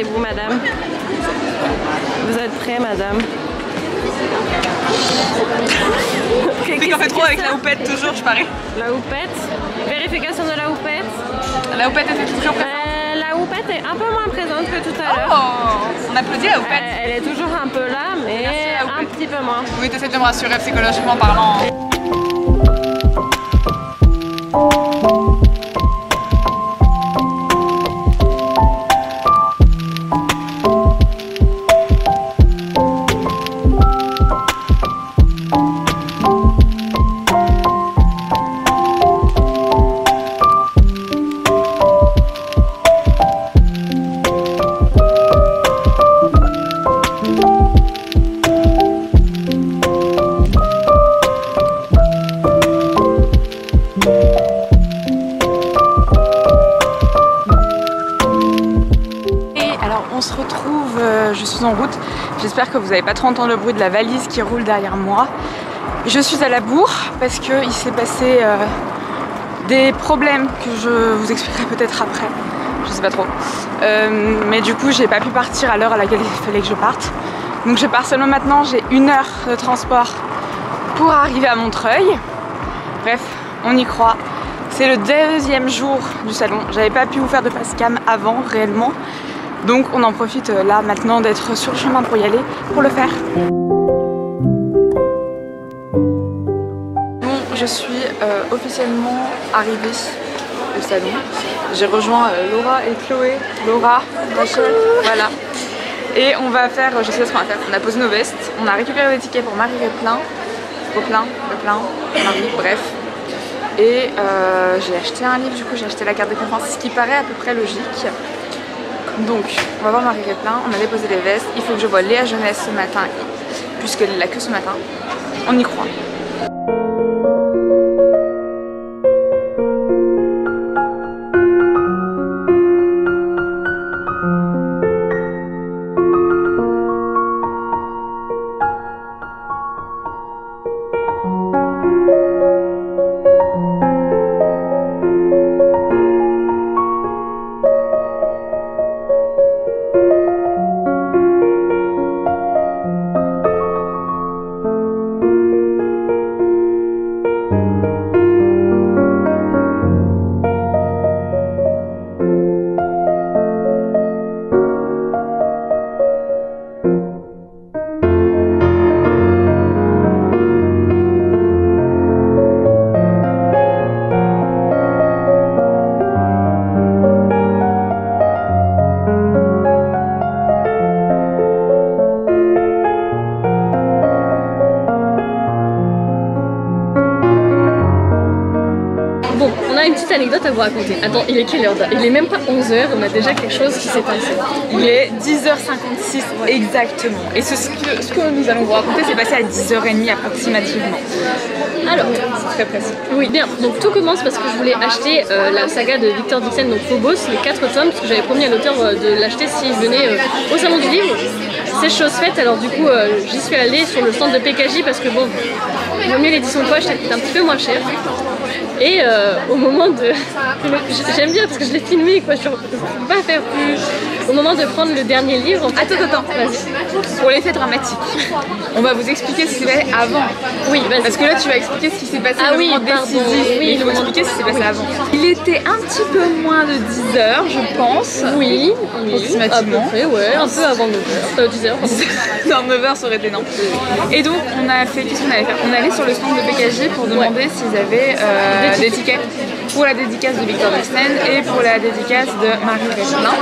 préparez-vous, madame. Vous êtes prêts, madame? C'est qu'on fait trop avec la houppette toujours, je parie. La houppette. Vérification de la houppette. La houppette était toujours présente. La houppette est un peu moins présente que tout à l'heure. Oh, on applaudit la houppette. Elle est toujours un peu là, mais un petit peu moins. Oui, t'essaies de me rassurer psychologiquement parlant. Je suis en route, j'espère que vous n'avez pas trop entendu le bruit de la valise qui roule derrière moi. Je suis à la bourre parce qu'il s'est passé des problèmes que je vous expliquerai peut-être après, je sais pas trop. Mais du coup j'ai pas pu partir à l'heure à laquelle il fallait que je parte. Donc je pars seulement maintenant, j'ai 1 heure de transport pour arriver à Montreuil. Bref, on y croit. C'est le 2e jour du salon, j'avais pas pu vous faire de face cam avant réellement. Donc on en profite là maintenant d'être sur le chemin pour y aller, pour le faire. Bon, je suis officiellement arrivée au salon. J'ai rejoint Laura et Chloé. Laura, Rachel, voilà. Et on va faire, je sais pas ce qu'on va faire, on a posé nos vestes, on a récupéré les tickets pour Marie Replin, Marie, bref. Et j'ai acheté un livre, du coup j'ai acheté la carte de conférence, ce qui paraît à peu près logique. Donc, on va voir Marie Replin, on a déposé les vestes, il faut que je voie Léa Jeunesse ce matin, puisqu'elle est là que ce matin. On y croit. Une petite anecdote à vous raconter. Attends, il est quelle heure? Il est même pas 11h, on a déjà quelque chose qui s'est passé. Il est 10h56 exactement. Et ce que nous allons vous raconter s'est passé à 10h30 approximativement. Alors, c'est très précis. Oui, bien. Donc tout commence parce que je voulais acheter la saga de Victor Dixon, donc Phobos, les 4 tomes, parce que j'avais promis à l'auteur de l'acheter s'il venait au salon du livre. C'est chose faite, alors du coup j'y suis allée sur le stand de PKJ parce que bon, il vaut mieux l'édition poche, ça coûte un petit peu moins cher. Et au moment de... J'aime bien parce que je l'ai filmé, quoi, je ne peux pas faire plus... Au moment de prendre le dernier livre... En fait... Attends, vas-y. Pour l'effet dramatique, on va vous expliquer ce qui s'est passé avant. Oui, vas-y. Parce que là tu vas expliquer ce qui s'est passé le moment décisif. Oui, il faut expliquer ce qui s'est passé avant. Il était un petit peu moins de 10h, je pense. Oui, approximativement. À peu près, ouais, un peu avant 9h. 10h. Non, 9h ça aurait été non. Et donc on a fait, qu'est-ce qu'on allait faire? On allait sur le stand de PKJ pour demander s'ils avaient des tickets pour la dédicace de Victor Dixon et pour la dédicace de Marie Replin.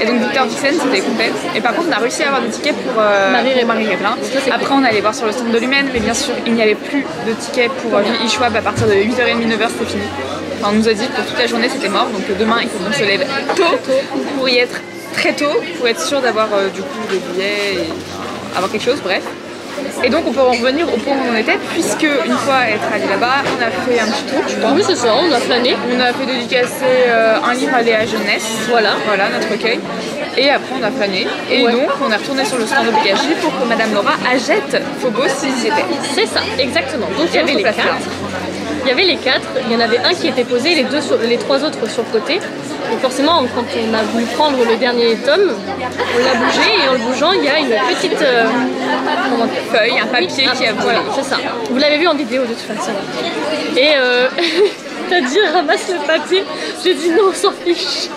Et donc Victor Dixon c'était complet. Et par contre on a réussi à avoir des tickets pour Marie Replin. Après on allait voir sur le stand de l'Humaine, mais bien sûr il n'y avait plus de tickets pour Vie Schwab à partir de 8h30, 9h c'était fini. Enfin, on nous a dit que pour toute la journée c'était mort, donc demain il faut qu'on se lève tôt pour y être très tôt, pour être sûr d'avoir du coup des billets et avoir quelque chose, bref. Et donc on peut en revenir au point où on était, puisque une fois être allé là-bas, on a fait un petit tour, je pense. Oui, c'est ça, on a flâné. On a fait dédicacer un livre à Léa Jeunesse, voilà notre recueil. Et après on a flâné, et donc on est retourné sur le stand de PKJ pour que Madame Laura achète Phobos s'ils y étaient. C'est ça, exactement. Donc il y avait les cartes. il y avait les 4, il y en avait un qui était posé, les 3 autres sur le côté. Donc forcément, quand on a voulu prendre le dernier tome, on l'a bougé et en le bougeant, il y a une petite feuille, un papier qui a bougé. Voilà, c'est ça. Vous l'avez vu en vidéo de toute façon. Et t'as dit ramasse le papier, j'ai dit non, on s'en fiche.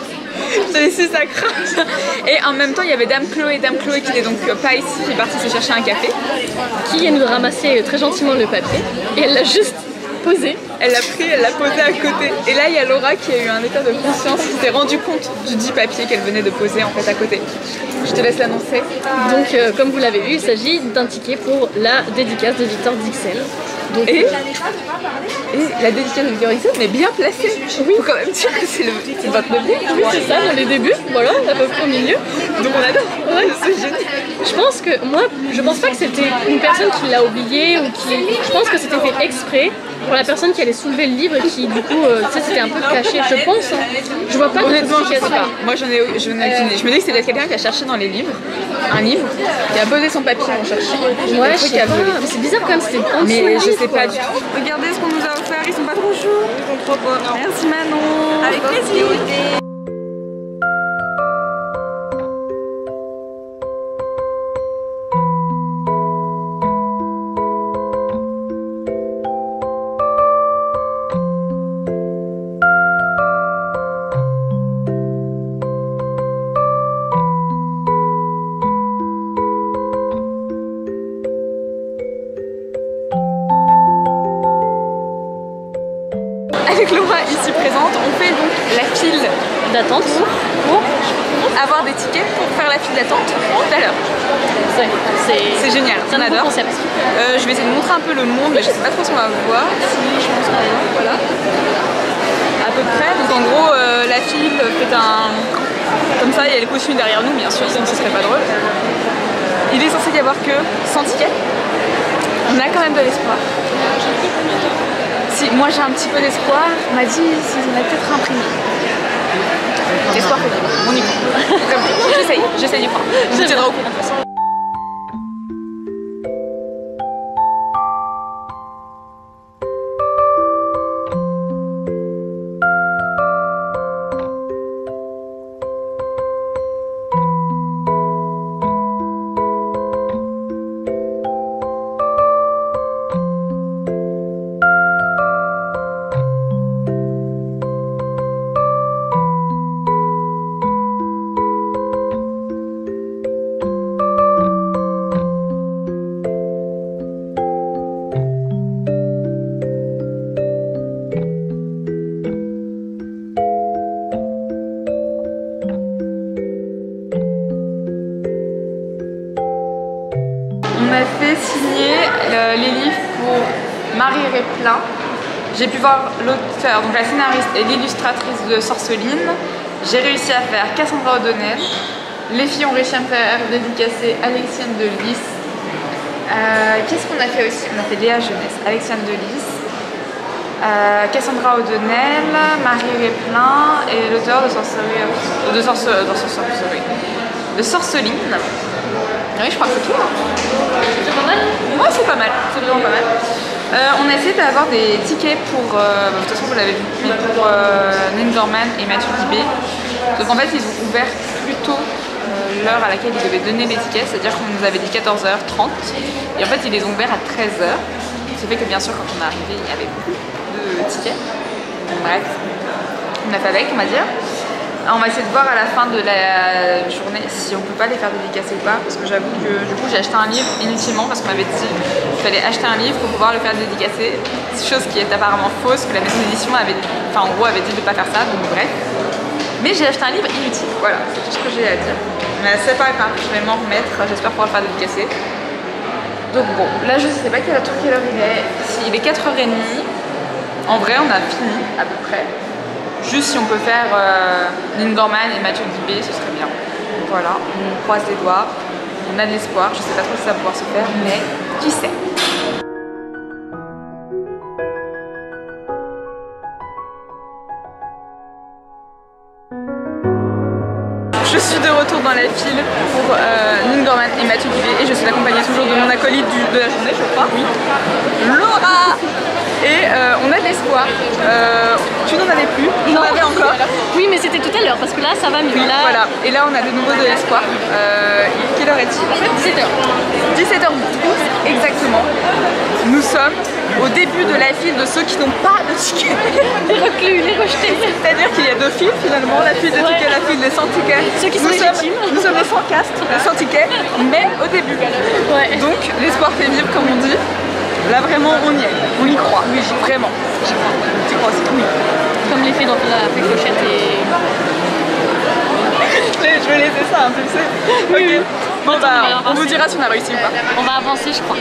J'ai laissé ça crache. Et en même temps, il y avait Dame Chloé qui n'est donc pas ici, qui est partie se chercher un café. Qui nous a ramassé très gentiment le papier et elle l'a juste posé. Elle l'a pris, elle l'a posé à côté. Et là, il y a Laura qui a eu un état de conscience, qui s'est rendu compte du dit papier qu'elle venait de poser en fait à côté. Je te laisse l'annoncer. Donc, comme vous l'avez vu, il s'agit d'un ticket pour la dédicace de Victor Dixon. Donc, et la dédicace de Victor Dixon est bien placée. Oui, faut quand même dire que c'est le 29e. Oui, c'est ça, dans les débuts, voilà, à peu près au milieu. Donc on adore. Ouais, c'est génial. Je pense pas que c'était une personne qui l'a oublié ou qui. Je pense que c'était fait exprès pour la personne qui allait soulever le livre et qui, du coup, tu sais, c'était un peu caché. Je pense. Hein. Je vois pas. Honnêtement, je sais pas. Moi, je n'ai aucune idée. Je me dis que c'est peut-être quelqu'un qui a cherché dans les livres un livre, qui a posé son papier en cherchant. Ouais, je sais pas. Mais c'est bizarre quand même. C'était en dessous. Mais je sais pas du tout. Regardez ce qu'on nous a offert. Ils sont pas trop chauds. Ils sont trop beaux. Merci Manon. Avec plaisir. Avec Laura ici présente, on fait donc la file d'attente pour avoir des tickets pour faire la file d'attente tout à l'heure. C'est génial, c'est on un adore. concept. Je vais essayer de montrer un peu le monde, mais je sais pas trop ce qu'on va voir. Si, je pense qu'on va voir, voilà. À peu près, donc en gros la file fait un... Comme ça, il y a les costumes derrière nous, bien sûr, sinon ce serait pas drôle. Il est censé y avoir que 100 tickets. On a quand même de l'espoir. Si, moi j'ai un petit peu d'espoir, on m'a dit si on a peut-être imprimé. L'espoir fait vivre, on y croit. J'essaye d'y croire. Je vous tiendrai au courant. On a fait signer les livres pour Marie Réplin. J'ai pu voir l'auteur, donc la scénariste et l'illustratrice de Sorceline. J'ai réussi à faire Cassandra O'Donnell. Les filles ont réussi à me faire dédicacer Alexiane de Lys. Qu'est-ce qu'on a fait aussi? On a fait Léa Jeunesse, Alexiane de Lys, Cassandra O'Donnell, Marie Réplin et l'auteur de Sorceline. Oui, je crois que c'est tout. C'est pas mal? Ouais, c'est pas mal, c'est vraiment pas mal. On a essayé d'avoir des tickets pour, de toute façon vous l'avez vu, mais pour Neil Gorman et Mathieu Dibé. Donc en fait ils ont ouvert plus tôt l'heure à laquelle ils devaient donner les tickets, c'est-à-dire qu'on nous avait dit 14h30 et en fait ils les ont ouverts à 13h. Ce fait que bien sûr quand on est arrivé il y avait beaucoup de tickets. Bref, on a fait avec on va dire. On va essayer de voir à la fin de la journée si on peut pas les faire dédicacer ou pas, parce que j'avoue que du coup j'ai acheté un livre inutilement parce qu'on m'avait dit qu'il fallait acheter un livre pour pouvoir le faire dédicacer, chose qui est apparemment fausse, que la maison d'édition avait, enfin en gros avait dit de pas faire ça, donc bref. Mais j'ai acheté un livre inutile, voilà, c'est tout ce que j'ai à dire. Mais c'est pas grave, je vais m'en remettre, j'espère pouvoir le faire dédicacer. Donc bon, là je sais pas quelle heure il est, il est 4h30, en vrai on a fini à peu près. Juste si on peut faire Neil Gorman et Mathieu Dibé, ce serait bien. Voilà, on croise les doigts, on a de l'espoir, je sais pas trop si ça va pouvoir se faire, mais qui sait. Je suis de retour dans la file pour Neil Gorman et Mathieu Dibé et je suis accompagnée toujours de mon acolyte de la journée, je crois. Oui. Laura. Et on a de l'espoir. Tu n'en avais plus, j'en avais encore. Oui, mais c'était tout à l'heure parce que là ça va mieux. Oui, là... voilà. Et là on a de nouveau de l'espoir. Quelle heure est-il? 17h. 17h12 exactement. Nous sommes au début de la file de ceux qui n'ont pas de ticket. Les reclus, les rejetés. C'est-à-dire qu'il y a deux files finalement, la file de tickets, la file des sans tickets. Ceux qui sont légitimes. Nous sommes les sans castes, les sans tickets, mais au début. Ouais. Donc l'espoir fait vivre comme on dit. Là vraiment on y est, on y croit, oui, vraiment. J'y crois. Tu crois aussi? Oui. Comme l'effet dans la fléclochette et... Je vais laisser ça impulser. Oui. Ok. Bon bah on vous dira si on a réussi ou pas. On va avancer je crois.